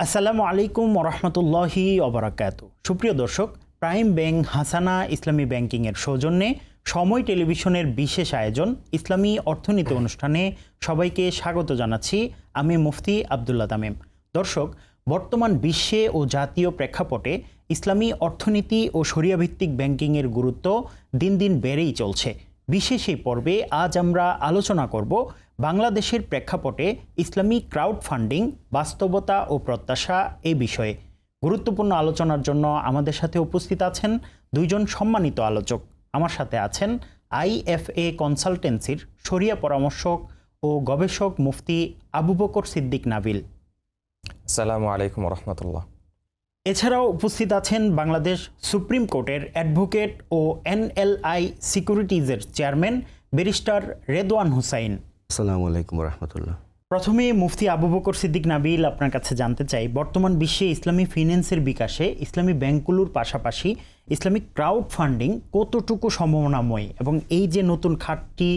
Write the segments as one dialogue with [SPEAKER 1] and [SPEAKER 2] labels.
[SPEAKER 1] আসসালামু আলাইকুম ওরহমতুল্লাহি ওবরাকাতু। সুপ্রিয় দর্শক, প্রাইম ব্যাংক হাসানা ইসলামী ব্যাংকিংয়ের সৌজন্যে সময় টেলিভিশনের বিশেষ আয়োজন ইসলামী অর্থনীতি অনুষ্ঠানে সবাইকে স্বাগত জানাচ্ছি। আমি মুফতি আবদুল্লাহ তামিম। দর্শক, বর্তমান বিশ্বে ও জাতীয় প্রেক্ষাপটে ইসলামী অর্থনীতি ও শরিয়াভিত্তিক ব্যাংকিংয়ের গুরুত্ব দিন দিন বেড়েই চলছে। বিশেষ এই পর্বে আজ আমরা আলোচনা করব বাংলাদেশের প্রেক্ষাপটে ইসলামী ক্রাউড ফান্ডিং, বাস্তবতা ও প্রত্যাশা এই বিষয়ে। গুরুত্বপূর্ণ আলোচনার জন্য আমাদের সাথে উপস্থিত আছেন দুইজন সম্মানিত আলোচক। আমার সাথে আছেন IFA কনসালটেন্সির শরিয়া পরামর্শক ও গবেষক মুফতি আবু বকর সিদ্দিক নাবিল।
[SPEAKER 2] আসসালামু আলাইকুম রহমতুল্লাহ।
[SPEAKER 1] এছাড়াও উপস্থিত আছেন বাংলাদেশ সুপ্রিম কোর্টের অ্যাডভোকেট ও NLI সিকিউরিটিজের চেয়ারম্যান ব্যারিস্টার রেদওয়ান হুসাইন।
[SPEAKER 3] আসসালামু আলাইকুম রহমতুল্লাহ।
[SPEAKER 1] প্রথমে মুফতি আবু বকর সিদ্দিক নাবিল, আপনার কাছে জানতে চাই, বর্তমান বিশ্বে ইসলামী ফিন্যান্সের বিকাশে ইসলামী ব্যাংকগুলোর পাশাপাশি ইসলামিক ক্রাউড ফান্ডিং কতটুকু সম্ভাবনাময় এবং এই যে নতুন খাতটি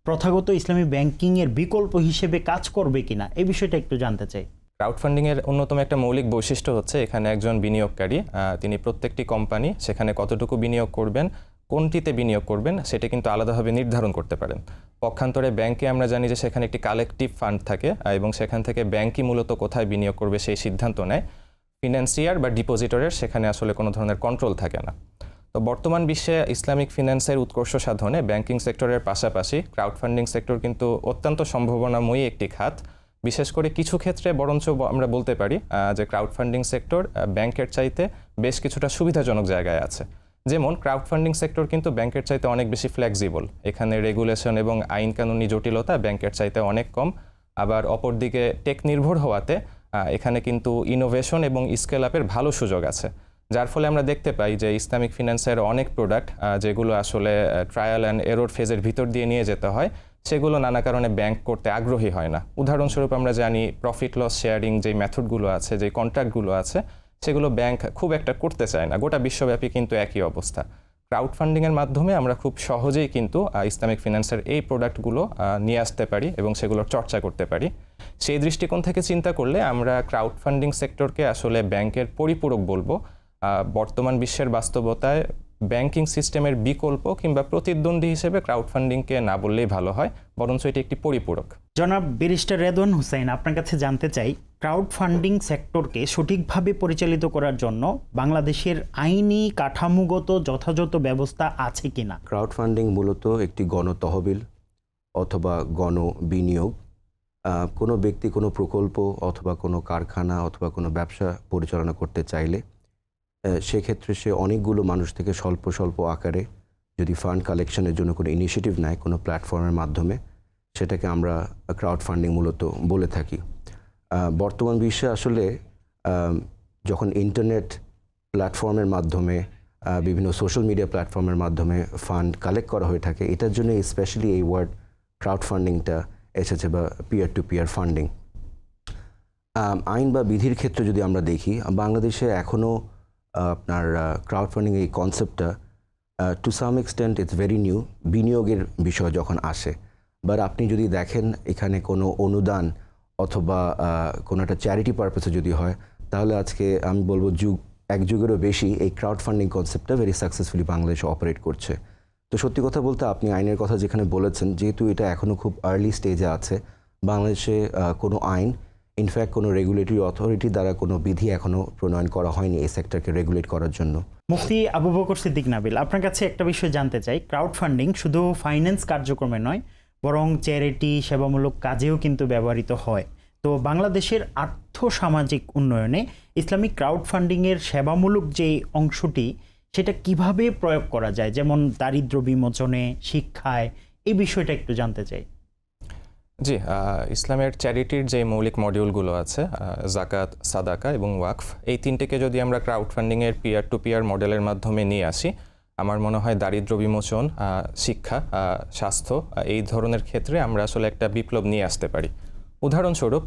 [SPEAKER 1] প্রথাগত ইসলামী ব্যাংকিংয়ের বিকল্প হিসেবে কাজ করবে কিনা, এই বিষয়টা একটু জানতে চাই।
[SPEAKER 2] ক্রাউড ফান্ডিংয়ের অন্যতম একটা মৌলিক বৈশিষ্ট্য হচ্ছে এখানে একজন বিনিয়োগকারী তিনি প্রত্যেকটি কোম্পানি সেখানে কতটুকু বিনিয়োগ করবেন, কোনটিতে বিনিয়োগ করবেন সেটা কিন্তু আলাদাভাবে নির্ধারণ করতে পারেন। পক্ষান্তরে ব্যাংকে আমরা জানি যে সেখানে একটি কালেকটিভ ফান্ড থাকে এবং সেখান থেকে ব্যাংকই মূলত কোথায় বিনিয়োগ করবে সেই সিদ্ধান্ত নেয়। ফিনান্সিয়ার বা ডিপোজিটরের সেখানে আসলে কোনো ধরনের কন্ট্রোল থাকে না। তো বর্তমান বিশ্বে ইসলামিক ফিন্যান্সের উৎকর্ষ সাধনে ব্যাংকিং সেক্টরের পাশাপাশি ক্রাউড ফান্ডিং সেক্টর কিন্তু অত্যন্ত সম্ভাবনাময়ী একটি খাত। বিশেষ করে কিছু ক্ষেত্রে বরঞ্চ আমরা বলতে পারি যে ক্রাউড ফান্ডিং সেক্টর ব্যাংকের চাইতে বেশ কিছুটা সুবিধাজনক জায়গায় আছে। যেমন ক্রাউড ফান্ডিং সেক্টর কিন্তু ব্যাংকের চাইতে অনেক বেশি ফ্লেক্সিবল, এখানে রেগুলেশন এবং আইন কানুনি জটিলতা ব্যাংকের চাইতে অনেক কম। আবার অপরদিকে টেক নির্ভর হওয়াতে এখানে কিন্তু ইনোভেশন এবং স্কেল আপের ভালো সুযোগ আছে, যার ফলে আমরা দেখতে পাই যে ইসলামিক ফিন্যান্সের অনেক প্রোডাক্ট যেগুলো আসলে ট্রায়াল অ্যান্ড এরর ফেজের ভিতর দিয়ে নিয়ে যেতে হয় সেগুলো নানা কারণে ব্যাংক করতে আগ্রহী হয় না। উদাহরণস্বরূপ আমরা জানি প্রফিট লস শেয়ারিং যে মেথডগুলো আছে, যে কন্ট্রাক্টগুলো আছে, সেগুলো ব্যাংক খুব একটা করতে চায় না। গোটা বিশ্বব্যাপী কিন্তু একই অবস্থা। ক্রাউড ফান্ডিংয়ের মাধ্যমে আমরা খুব সহজেই কিন্তু ইসলামিক ফিন্যান্সের এই প্রোডাক্টগুলো নিয়ে আসতে পারি এবং সেগুলোর চর্চা করতে পারি। সেই দৃষ্টিকোণ থেকে চিন্তা করলে আমরা ক্রাউড ফান্ডিং সেক্টরকে আসলে ব্যাংকের পরিপূরক বলবো। বর্তমান বিশ্বের বাস্তবতায় ব্যাংকিং সিস্টেমের বিকল্প কিংবা প্রতিদ্বন্দ্বী হিসেবে ক্রাউড ফান্ডিংকে না বললেই ভালো হয়, বরঞ্চ এটি একটি পরিপূরক।
[SPEAKER 1] জনাব ব্যারিস্টার রেদওয়ান হুসাইন, আপনার কাছে জানতে চাই, ক্রাউড ফান্ডিং সেক্টরকে সঠিকভাবে পরিচালিত করার জন্য বাংলাদেশের আইনি কাঠামোগত যথাযথ ব্যবস্থা আছে কিনা?
[SPEAKER 3] ক্রাউড ফান্ডিং মূলত একটি গণতহবিল অথবা গণ বিনিয়োগ। কোনো ব্যক্তি কোনো প্রকল্প অথবা কোনো কারখানা অথবা কোনো ব্যবসা পরিচালনা করতে চাইলে সেক্ষেত্রে সে অনেকগুলো মানুষ থেকে স্বল্প স্বল্প আকারে যদি ফান্ড কালেকশনের জন্য কোনো ইনিশিয়েটিভ নেয় কোনো প্ল্যাটফর্মের মাধ্যমে, সেটাকে আমরা ক্রাউড ফান্ডিং মূলত বলে থাকি। বর্তমান বিশ্বে আসলে যখন ইন্টারনেট প্ল্যাটফর্মের মাধ্যমে বিভিন্ন সোশ্যাল মিডিয়া প্ল্যাটফর্মের মাধ্যমে ফান্ড কালেক্ট করা হয়ে থাকে, এটার জন্য স্পেশালি এই ওয়ার্ড ক্রাউড ফান্ডিংটা এসেছে, বা পিয়ার টু পিয়ার ফান্ডিং। আইন বা বিধির ক্ষেত্রে যদি আমরা দেখি, বাংলাদেশে এখনও আপনার ক্রাউড ফান্ডিং এই কনসেপ্টটা to some extent it's very new. বিনিয়োগের বিষয় যখন আসে, বাট আপনি যদি দেখেন এখানে কোনো অনুদান অথবা কোনো একটা চ্যারিটি পারপাসে যদি হয়, তাহলে আজকে আমি বলবো এক যুগেরও বেশি এই ক্রাউড ফান্ডিং কনসেপ্টটা ভেরি সাকসেসফুলি বাংলাদেশে অপারেট করছে। তো সত্যি কথা বলতে আপনি আইনের কথা যেখানে বলেছেন, যেহেতু এটা এখনও খুব আর্লি স্টেজে আছে, বাংলাদেশে কোনো আইন, ইনফ্যাক্ট কোনো রেগুলেটরি অথরিটি দ্বারা কোনো বিধি এখনও প্রণয়ন করা হয়নি এই সেক্টরকে রেগুলেট করার জন্য।
[SPEAKER 1] মুফতি আবু বকর সিদ্দিক নাবিল, আপনার কাছে একটা বিষয় জানতে চাই, ক্রাউড ফান্ডিং শুধু ফাইন্যান্স কার্যক্রমে নয় বরং চ্যারিটি সেবামূলক কাজেও কিন্তু ব্যবহৃত হয়। তো বাংলাদেশের আর্থসামাজিক উন্নয়নে ইসলামিক ক্রাউড ফান্ডিংয়ের সেবামূলক যে অংশটি, সেটা কিভাবে প্রয়োগ করা যায়, যেমন দারিদ্র্য বিমোচনে, শিক্ষায়, এই বিষয়টা একটু জানতে চাই।
[SPEAKER 2] জি, ইসলামের চ্যারিটির যে মৌলিক মডিউলগুলো আছে, জাকাত, সাদাকা এবং ওয়াকফ, এই তিনটেকে যদি আমরা ক্রাউড ফান্ডিংয়ের পিয়ার টু পিয়ার মডেলের মাধ্যমে নিয়ে আসি, আমার মনে হয় দারিদ্র্য বিমোচন, শিক্ষা, স্বাস্থ্য, এই ধরনের ক্ষেত্রে আমরা আসলে একটা বিপ্লব নিয়ে আসতে পারি। উদাহরণস্বরূপ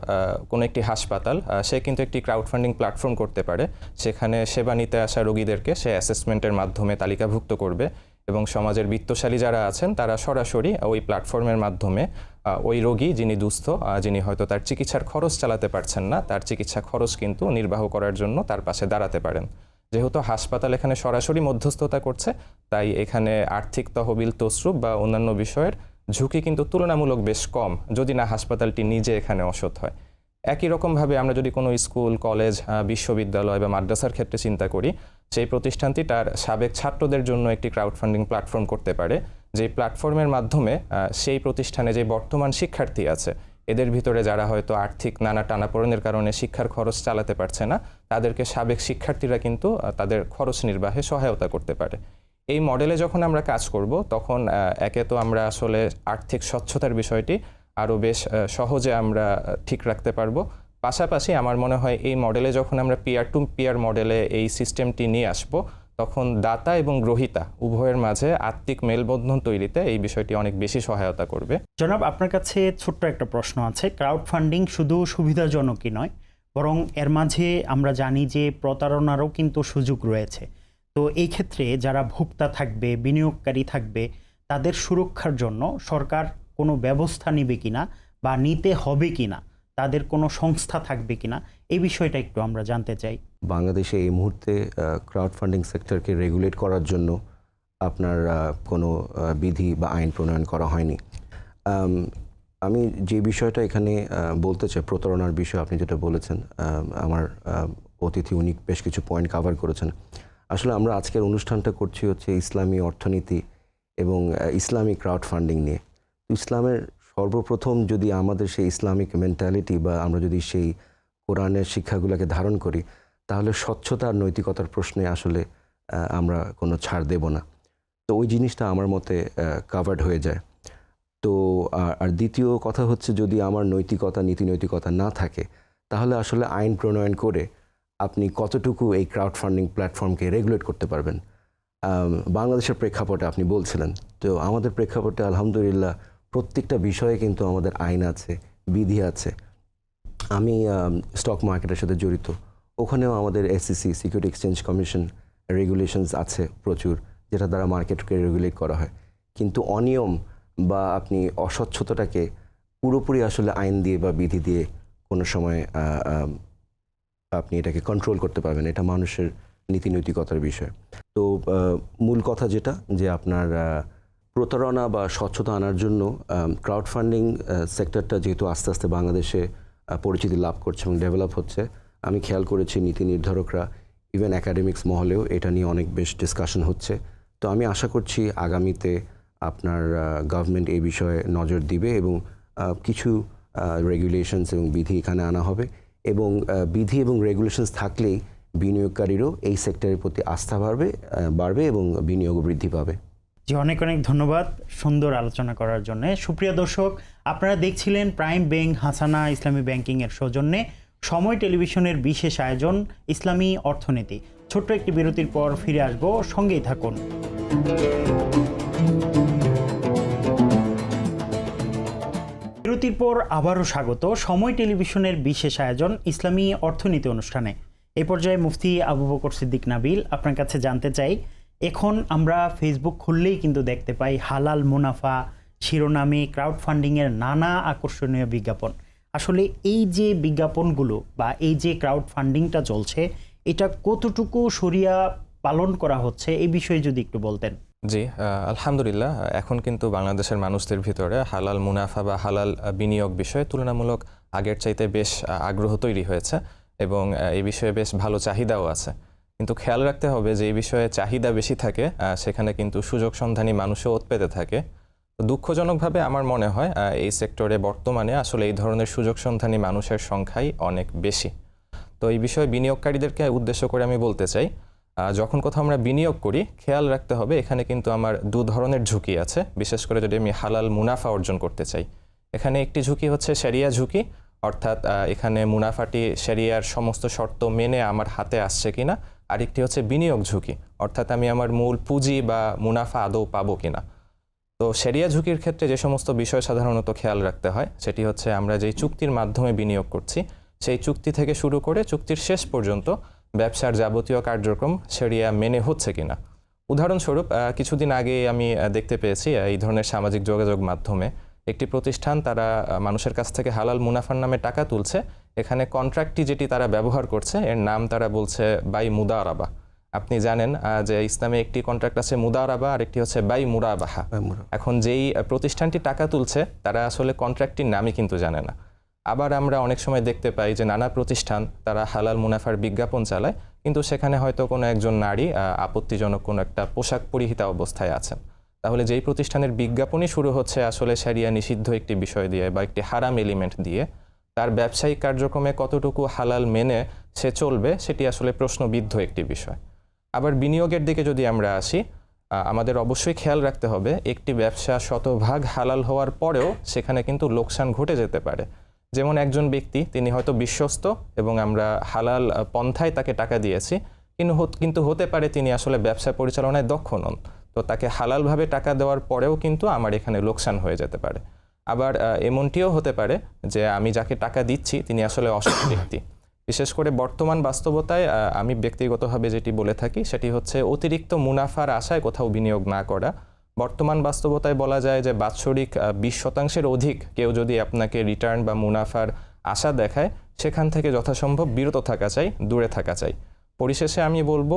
[SPEAKER 2] কোনো একটি হাসপাতাল সে কিন্তু একটি ক্রাউড ফান্ডিং প্ল্যাটফর্ম করতে পারে। সেখানে সেবা নিতে আসা রোগীদেরকে সে অ্যাসেসমেন্টের মাধ্যমে তালিকাভুক্ত করবে এবং সমাজের বিত্তশালী যারা আছেন তারা সরাসরি ওই প্ল্যাটফর্মের মাধ্যমে ওই রোগী যিনি দুস্থ, যিনি হয়তো তার চিকিৎসার খরচ চালাতে পারছেন না, তার চিকিৎসা খরচ কিন্তু নির্বাহ করার জন্য তার পাশে দাঁড়াতে পারেন। যেহেতু হাসপাতাল এখানে সরাসরি মধ্যস্থতা করছে, তাই এখানে আর্থিক তহবিল, তসরুপ বা অন্যান্য বিষয়ের ঝুঁকি কিন্তু তুলনামূলক বেশ কম, যদি না হাসপাতালটি নিজে এখানে অসৎ হয়। একই রকমভাবে আমরা যদি কোনো স্কুল, কলেজ, বিশ্ববিদ্যালয় বা মাদ্রাসার ক্ষেত্রে চিন্তা করি, সেই প্রতিষ্ঠানটি তার সাবেক ছাত্রদের জন্য একটি ক্রাউড ফান্ডিং প্ল্যাটফর্ম করতে পারে, যে প্ল্যাটফর্মের মাধ্যমে সেই প্রতিষ্ঠানে যে বর্তমান শিক্ষার্থী আছে, এদের ভিতরে যারা হয়তো আর্থিক নানা টানাপোড়েনের কারণে শিক্ষার খরচ চালাতে পারছে না, তাদেরকে সাবেক শিক্ষার্থীরা কিন্তু তাদের খরচ নির্বাহে সহায়তা করতে পারে। এই মডেলে যখন আমরা কাজ করব, তখন একে তো আমরা আসলে আর্থিক স্বচ্ছতার বিষয়টি আরও বেশ সহজে আমরা ঠিক রাখতে পারবো। পাশাপাশি আমার মনে হয় এই মডেলে যখন আমরা পিয়ার টু পিয়ার মডেলে এই সিস্টেমটি নিয়ে আসব, তখন দাতা এবং গ্রহীতা উভয়ের মাঝে আত্মিক মেলবন্ধন তৈরিতে এই বিষয়টি অনেক বেশি সহায়তা করবে।
[SPEAKER 1] জনাব, আপনার কাছে ছোট্ট একটা প্রশ্ন আছে। ক্রাউড ফান্ডিং শুধু সুবিধাজনকই নয়, বরং এর মাঝে আমরা জানি যে প্রতারণারও কিন্তু সুযোগ রয়েছে। তো এই ক্ষেত্রে যারা ভোক্তা থাকবে, বিনিয়োগকারী থাকবে, তাদের সুরক্ষার জন্য সরকার কোনো ব্যবস্থা নেবে কিনা বা নিতে হবে কিনা, তাদের কোনো সংস্থা থাকবে কিনা, এই বিষয়টা একটু আমরা জানতে চাই।
[SPEAKER 3] বাংলাদেশে এই মুহূর্তে ক্রাউড ফান্ডিং সেক্টরকে রেগুলেট করার জন্য আপনার কোনো বিধি বা আইন প্রণয়ন করা হয়নি। আমি যে বিষয়টা এখানে বলতে চাই, প্রতারণার বিষয় আপনি যেটা বলেছেন, আমার অতিথি উনি বেশ কিছু পয়েন্ট কভার করেছেন। আসলে আমরা আজকের অনুষ্ঠানটা করছি হচ্ছে ইসলামী অর্থনীতি এবং ইসলামিক ক্রাউড ফান্ডিং নিয়ে। ইসলামের সর্বপ্রথম যদি আমাদের সেই ইসলামিক মেন্টালিটি বা আমরা যদি সেই কোরআনের শিক্ষাগুলোকে ধারণ করি, তাহলে স্বচ্ছতা আর নৈতিকতার প্রশ্নে আসলে আমরা কোনো ছাড় দেব না। তো ওই জিনিসটা আমার মতে কাভার্ড হয়ে যায়। তো আর দ্বিতীয় কথা হচ্ছে, যদি আমার নৈতিকতা, নীতি নৈতিকতা না থাকে, তাহলে আসলে আইন প্রণয়ন করে আপনি কতটুকু এই ক্রাউড ফান্ডিং প্ল্যাটফর্মকে রেগুলেট করতে পারবেন। বাংলাদেশের প্রেক্ষাপটে আপনি বলছিলেন, তো আমাদের প্রেক্ষাপটে আলহামদুলিল্লাহ প্রত্যেকটা বিষয়ে কিন্তু আমাদের আইন আছে, বিধি আছে। আমি স্টক মার্কেটের সাথে জড়িত, ওখানেও আমাদের SEC, security exchange commission regulations আছে প্রচুর, যেটা দ্বারা মার্কেটকে রেগুলেট করা হয়। কিন্তু অনিয়ম বা আপনি অস্বচ্ছতাটাকে পুরোপুরি আসলে আইন দিয়ে বা বিধি দিয়ে কোনো সময় আপনি এটাকে কন্ট্রোল করতে পারবেন। এটা মানুষের নীতি নৈতিকতার বিষয়। তো মূল কথা যেটা, যে আপনার প্রতারণা বা স্বচ্ছতা আনার জন্য ক্রাউড ফান্ডিং সেক্টরটা যেহেতু আস্তে আস্তে বাংলাদেশে পরিচিতি লাভ করছে এবং ডেভেলপ হচ্ছে, আমি খেয়াল করেছি নীতি নির্ধারকরা, ইভেন একাডেমিক্স মহলেও এটা নিয়ে অনেক বেশ ডিসকাশন হচ্ছে। তো আমি আশা করছি আগামীতে আপনার গভর্নমেন্ট এই বিষয়ে নজর দিবে এবং কিছু রেগুলেশনস এবং বিধি এখানে আনা হবে, এবং বিধি এবং রেগুলেশনস থাকলেই বিনিয়োগকারীরও এই সেক্টরের প্রতি আস্থা বাড়বে এবং বিনিয়োগ বৃদ্ধি পাবে।
[SPEAKER 1] জি, অনেক অনেক ধন্যবাদ সুন্দর আলোচনা করার জন্য। সুপ্রিয় দর্শক, আপনারা দেখছিলেন প্রাইম ব্যাংক হাসানা ইসলামী ব্যাংকিংয়ের সৌজন্যে সময় টেলিভিশনের বিশেষ আয়োজন ইসলামী অর্থনীতি। ছোট্ট একটি বিরতির পর ফিরে আসবো, সঙ্গেই থাকুন। বিরতির পর আবারও স্বাগত সময় টেলিভিশনের বিশেষ আয়োজন ইসলামী অর্থনীতি অনুষ্ঠানে। এই পর্যায়ে মুফতি আবু বকর সিদ্দিক নাবিল, আপনার কাছে জানতে চাই, এখন আমরা ফেসবুক খুললেই কিন্তু দেখতে পাই হালাল মুনাফা শিরোনামে ক্রাউড ফান্ডিংয়ের নানা আকর্ষণীয় বিজ্ঞাপন। আসলে এই যে বিজ্ঞাপনগুলো বা এই যে ক্রাউড ফান্ডিংটা চলছে, এটা কতটুকু শরিয়া পালন করা হচ্ছে, এই বিষয়ে যদি একটু বলতেন।
[SPEAKER 2] জি, আলহামদুলিল্লাহ, এখন কিন্তু বাংলাদেশের মানুষদের ভিতরে হালাল মুনাফা বা হালাল বিনিয়োগ বিষয়ে তুলনামূলক আগের চাইতে বেশ আগ্রহ তৈরি হয়েছে এবং এই বিষয়ে বেশ ভালো চাহিদাও আছে। কিন্তু খেয়াল রাখতে হবে যে এই বিষয়ে চাহিদা বেশি থাকে, সেখানে কিন্তু সুযোগ সন্ধানী মানুষও ওত পেতে থাকে। দুঃখজনকভাবে আমার মনে হয় এই সেক্টরে বর্তমানে আসলে এই ধরনের সুযোগ সন্ধানী মানুষের সংখ্যাই অনেক বেশি। তো এই বিষয়ে বিনিয়োগকারীদেরকে উদ্দেশ্য করে আমি বলতে চাই, যখন কোথাও আমরা বিনিয়োগ করি, খেয়াল রাখতে হবে এখানে কিন্তু আমার দু ধরনের ঝুঁকি আছে। বিশেষ করে যদি আমি হালাল মুনাফা অর্জন করতে চাই, এখানে একটি ঝুঁকি হচ্ছে শরিয়া ঝুঁকি, অর্থাৎ এখানে মুনাফাটি শরিয়ার সমস্ত শর্ত মেনে আমার হাতে আসছে কিনা। আরেকটি হচ্ছে বিনিয়োগ ঝুঁকি, অর্থাৎ আমি আমার মূল পুঁজি বা মুনাফা আদৌ পাবো কিনা। তো শরিয়া ঝুঁকির ক্ষেত্রে যে সমস্ত বিষয় সাধারণত খেয়াল রাখতে হয়, সেটি হচ্ছে আমরা যেই চুক্তির মাধ্যমে বিনিয়োগ করছি, সেই চুক্তি থেকে শুরু করে চুক্তির শেষ পর্যন্ত ব্যবসার যাবতীয় কার্যক্রম শরিয়া মেনে হচ্ছে কিনা। উদাহরণস্বরূপ কিছুদিন আগে আমি দেখতে পেয়েছি এই ধরনের সামাজিক যোগাযোগ মাধ্যমে একটি প্রতিষ্ঠান তারা মানুষের কাছ থেকে হালাল মুনাফার নামে টাকা তুলছে। এখানে কন্ট্রাক্টটি যেটি তারা ব্যবহার করছে এর নাম তারা বলছে বাই মুদারাবা। আপনি জানেন যে ইসলামে একটি কন্ট্রাক্ট আছে মুদারাবা আর একটি হচ্ছে বাই মুরাবাহা। এখন যেই প্রতিষ্ঠানটি টাকা তুলছে তারা আসলে কন্ট্রাক্টটির নামই কিন্তু জানে না। আবার আমরা অনেক সময় দেখতে পাই যে নানা প্রতিষ্ঠান তারা হালাল মুনাফার বিজ্ঞাপন চালায়, কিন্তু সেখানে হয়তো কোনো একজন নারী আপত্তিজনক কোনো একটা পোশাক পরিহিতা অবস্থায় আছেন। তাহলে যেই প্রতিষ্ঠানের বিজ্ঞাপনই শুরু হচ্ছে আসলে শরিয়া নিষিদ্ধ একটি বিষয় দিয়ে বা একটি হারাম এলিমেন্ট দিয়ে, তার ব্যবসায়িক কার্যক্রমে কতটুকু হালাল মেনে সে চলবে সেটি আসলে প্রশ্নবিদ্ধ একটি বিষয়। আবার বিনিয়োগের দিকে যদি আমরা আসি, আমাদের অবশ্যই খেয়াল রাখতে হবে একটি ব্যবসা শতভাগ হালাল হওয়ার পরেও সেখানে কিন্তু লোকসান ঘটে যেতে পারে। যেমন একজন ব্যক্তি তিনি হয়তো বিশ্বস্ত এবং আমরা হালাল পন্থায় তাকে টাকা দিয়েছি, কিন্তু হতে পারে তিনি আসলে ব্যবসা পরিচালনায় দক্ষ নন, তো তাকে হালালভাবে টাকা দেওয়ার পরেও কিন্তু আমার এখানে লোকসান হয়ে যেতে পারে। আবার এমনটিও হতে পারে যে আমি যাকে টাকা দিচ্ছি তিনি আসলে অসৎ ব্যক্তি। বিশেষ করে বর্তমান বাস্তবতায় আমি ব্যক্তিগতভাবে যেটি বলে থাকি সেটি হচ্ছে অতিরিক্ত মুনাফার আশায় কোথাও বিনিয়োগ না করা। বর্তমান বাস্তবতায় বলা যায় যে বাৎসরিক 20% অধিক কেউ যদি আপনাকে রিটার্ন বা মুনাফার আশা দেখায়, সেখান থেকে যথাসম্ভব বিরত থাকা চাই, দূরে থাকা চাই। পরিশেষে আমি বলবো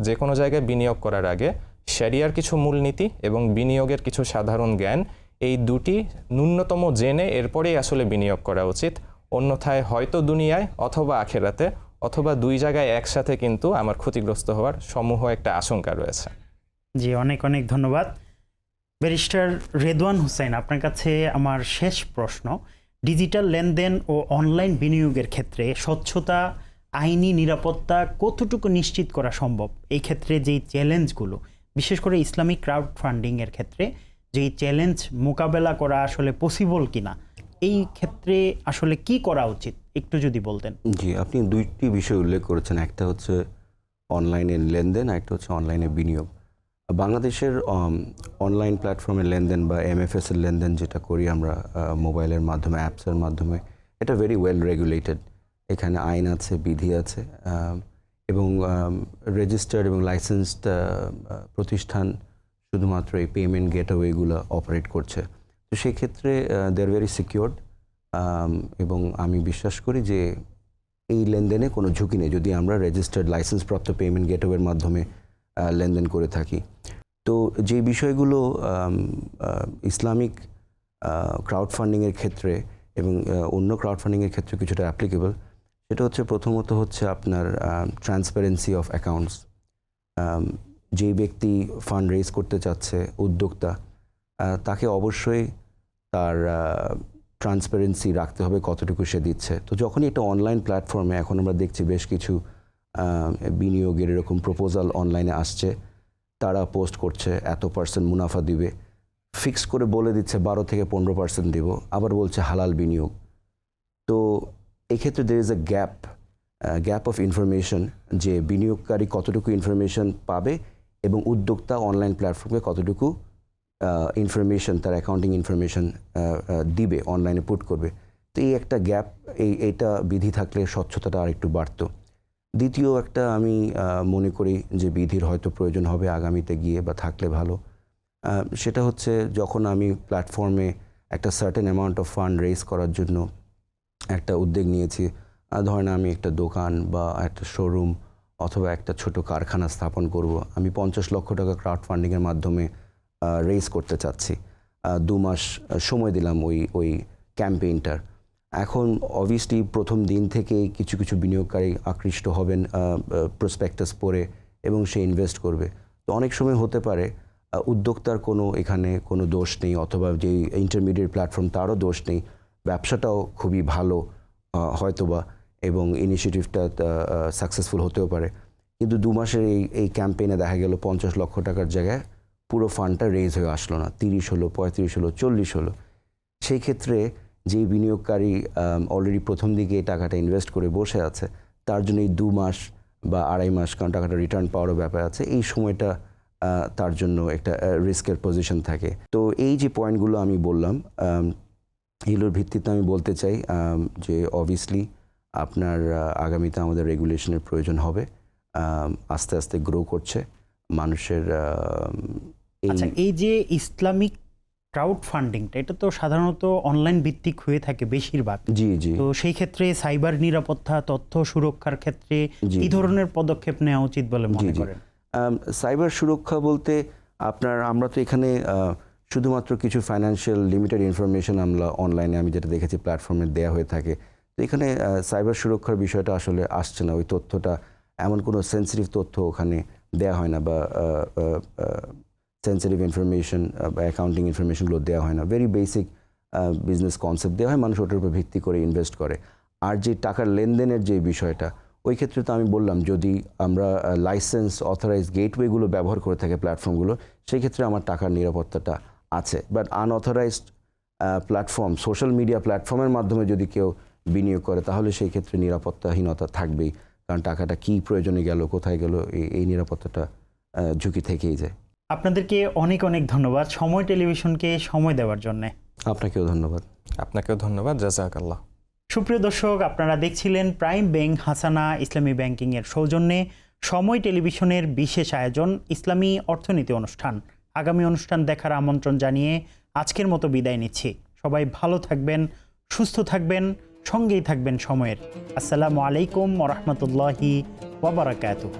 [SPEAKER 2] যে কোনো জায়গায় বিনিয়োগ করার আগে শরিয়ার কিছু মূলনীতি এবং বিনিয়োগের কিছু সাধারণ জ্ঞান, এই দুটি ন্যূনতম জেনে এরপরেই আসলে বিনিয়োগ করা উচিত। অন্যথায় হয়তো দুনিয়ায় অথবা আখেরাতে অথবা দুই জায়গায় একসাথে কিন্তু আমার ক্ষতিগ্রস্ত হওয়ার সমূহ একটা আশঙ্কা রয়েছে।
[SPEAKER 1] জি, অনেক অনেক ধন্যবাদ ব্যারিস্টার রেদওয়ান হোসেন। আপনার কাছে আমার শেষ প্রশ্ন, ডিজিটাল লেনদেন ও অনলাইন বিনিয়োগের ক্ষেত্রে স্বচ্ছতা, আইনি নিরাপত্তা কতটুকু নিশ্চিত করা সম্ভব? এই ক্ষেত্রে যেই চ্যালেঞ্জগুলো, বিশেষ করে ইসলামিক ক্রাউড ফান্ডিংয়ের ক্ষেত্রে যেই চ্যালেঞ্জ মোকাবেলা করা আসলে পসিবল কিনা, এই ক্ষেত্রে আসলে কি করা উচিত একটু যদি বলতেন।
[SPEAKER 3] জি, আপনি দুইটি বিষয় উল্লেখ করেছেন, একটা হচ্ছে অনলাইনে লেনদেন, একটা হচ্ছে অনলাইনে বিনিয়োগ। বাংলাদেশের অনলাইন প্ল্যাটফর্মের লেনদেন বা এমএফএস এর লেনদেন যেটা করি আমরা মোবাইলের মাধ্যমে, অ্যাপসের মাধ্যমে, এটা ভেরি ওয়েল রেগুলেটেড। এখানে আইন আছে, বিধি আছে এবং রেজিস্টার্ড এবং লাইসেন্সড প্রতিষ্ঠান শুধুমাত্র এই পেমেন্ট গেটওয়েগুলো অপারেট করছে। তো সেই ক্ষেত্রে দে আর ভেরি সিকিউরড এবং আমি বিশ্বাস করি যে এই লেনদেনে কোনো ঝুঁকি নেই যদি আমরা রেজিস্টার্ড লাইসেন্সপ্রাপ্ত পেমেন্ট গেটওয়ের মাধ্যমে লেনদেন করে থাকি। তো যে বিষয়গুলো ইসলামিক ক্রাউড ফান্ডিংয়ের ক্ষেত্রে এবং অন্য ক্রাউড ফান্ডিংয়ের ক্ষেত্রে কিছুটা অ্যাপ্লিকেবল, সেটা হচ্ছে প্রথমত হচ্ছে আপনার ট্রান্সপারেন্সি অফ অ্যাকাউন্টস। যেই ব্যক্তি ফান্ড রেজ করতে চাচ্ছে, উদ্যোক্তা, তাকে অবশ্যই তার ট্রান্সপারেন্সি রাখতে হবে কতটুকু সে দিচ্ছে। তো যখনই একটা অনলাইন প্ল্যাটফর্মে এখন আমরা দেখছি বেশ কিছু বিনিয়োগের এরকম প্রপোজাল অনলাইনে আসছে, তারা পোস্ট করছে এত % মুনাফা দিবে, ফিক্স করে বলে দিচ্ছে 12 থেকে 15% দিব, আবার বলছে হালাল বিনিয়োগ। তো এক্ষেত্রে there is a gap of information, যে বিনিয়োগকারী কতটুকু ইনফরমেশন পাবে এবং উদ্যোক্তা অনলাইন প্ল্যাটফর্মে কতটুকু ইনফরমেশন, তার অ্যাকাউন্টিং ইনফরমেশন দিবে, অনলাইনে পুট করবে। তো এই একটা গ্যাপ, এইটা বিধি থাকলে স্বচ্ছতাটা আর একটু বাড়তো। দ্বিতীয় একটা আমি মনে করি যে বিধির হয়তো প্রয়োজন হবে আগামীতে গিয়ে বা থাকলে ভালো, সেটা হচ্ছে যখন আমি প্ল্যাটফর্মে একটা certain amount of fund raise করার জন্য একটা উদ্যোগ নিয়েছি, ধরেন আমি একটা দোকান বা একটা শোরুম অথবা একটা ছোট কারখানা স্থাপন করব, আমি 50 লক্ষ টাকা ক্রাউড ফান্ডিংয়ের মাধ্যমে রেজ করতে চাচ্ছি, 2 মাস সময় দিলাম ওই ক্যাম্পেইনটার। এখন অবভিয়াসলি প্রথম দিন থেকে কিছু কিছু বিনিয়োগকারী আকৃষ্ট হবেন প্রসপেক্টাস পড়ে এবং সে ইনভেস্ট করবে। তো অনেক সময় হতে পারে উদ্যোক্তার এখানে কোনো দোষ নেই, অথবা যে ইন্টারমিডিয়েট প্ল্যাটফর্ম তারও দোষ নেই, ব্যবসাটাও খুবই ভালো হয়তোবা এবং ইনিশিয়েটিভটা সাকসেসফুল হতেও পারে, কিন্তু 2 মাসের এই ক্যাম্পেইনে দেখা গেল 50 লক্ষ টাকার জায়গায় পুরো ফান্ডটা রেজ হয়ে আসলো না, 30 হলো, 35 হলো, 40 হলো। সেই ক্ষেত্রে যেই বিনিয়োগকারী অলরেডি প্রথম দিকে টাকাটা ইনভেস্ট করে বসে আছে, তার জন্য এই 2 মাস বা 2.5 মাস, কারণ টাকাটা রিটার্ন পাওয়ারও ব্যাপার আছে, এই সময়টা তার জন্য একটা রিস্কের পজিশন থাকে। তো এই যে পয়েন্টগুলো আমি বললাম, এগুলোর ভিত্তিতে আমি বলতে চাই যে অবভিয়াসলি আপনার আগামীতে আমাদের রেগুলেশনের প্রয়োজন হবে, আস্তে আস্তে গ্রো করছে। মানুষের
[SPEAKER 1] আচ্ছা, এই যে ইসলামিক ক্রাউড ফান্ডিংটা, এটা তো সাধারণত অনলাইন ভিত্তিক হয়ে থাকে বেশিরভাগ।
[SPEAKER 3] জি জি
[SPEAKER 1] তো সেই ক্ষেত্রে সাইবার নিরাপত্তা, তথ্য সুরক্ষার ক্ষেত্রে
[SPEAKER 3] জি,
[SPEAKER 1] কি
[SPEAKER 3] জি।
[SPEAKER 1] ধরনের পদক্ষেপ নেওয়া উচিত বলে মনে
[SPEAKER 3] জি।
[SPEAKER 1] করেন?
[SPEAKER 3] সাইবার সুরক্ষা বলতে আমরা তো এখানে শুধুমাত্র কিছু ফাইন্যান্সিয়াল লিমিটেড ইনফরমেশন আমরা অনলাইনে, আমি যেটা দেখেছি, প্ল্যাটফর্মে দেওয়া হয়ে থাকে। তো এখানে সাইবার সুরক্ষার বিষয়টা আসলে আসছে না। ওই তথ্যটা, এমন কোনো সেন্সিটিভ তথ্য ওখানে দেওয়া হয় না, বা সেন্সিটিভ ইনফরমেশন বা অ্যাকাউন্টিং ইনফরমেশনগুলো দেওয়া হয় না। ভেরি বেসিক বিজনেস কনসেপ্ট দেওয়া হয়, মানুষ ওটার উপর ভিত্তি করে ইনভেস্ট করে। আর যে টাকার লেনদেনের যে বিষয়টা, ওই ক্ষেত্রে তো আমি বললাম, যদি আমরা লাইসেন্স অথরাইজ গেটওয়েগুলো ব্যবহার করে থাকে প্ল্যাটফর্মগুলো, সেই ক্ষেত্রে আমার টাকার নিরাপত্তাটা আছে। But unauthorized platform, social media প্ল্যাটফর্মের মাধ্যমে যদি কেউ বিনিয়োগ করে, তাহলে সেই ক্ষেত্রে নিরাপত্তাহীনতা থাকবেই। কারণ টাকাটা কী প্রয়োজনে গেল, কোথায় গেল, এই নিরাপত্তাটা ঝুঁকি থেকেই যায়।
[SPEAKER 1] আপনাদেরকে অনেক অনেক ধন্যবাদ সময় টেলিভিশনকে সময় দেওয়ার জন্য।
[SPEAKER 3] আপনাকেও ধন্যবাদ।
[SPEAKER 2] আপনাকেও ধন্যবাদ, জাযাকাল্লাহ।
[SPEAKER 1] সুপ্রিয় দর্শক, আপনারা দেখছিলেন প্রাইম ব্যাংক হাসানা ইসলামী ব্যাংকিংয়ের সৌজন্যে সময় টেলিভিশনের বিশেষ আয়োজন ইসলামী অর্থনীতি অনুষ্ঠান। আগামী অনুষ্ঠান দেখার আমন্ত্রণ জানিয়ে আজকের মতো বিদায় নিচ্ছি। সবাই ভালো থাকবেন, সুস্থ থাকবেন, সঙ্গেই থাকবেন সময়ের। আসসালামু আলাইকুম ওয়া রাহমাতুল্লাহি ওয়া বারাকাতুহু।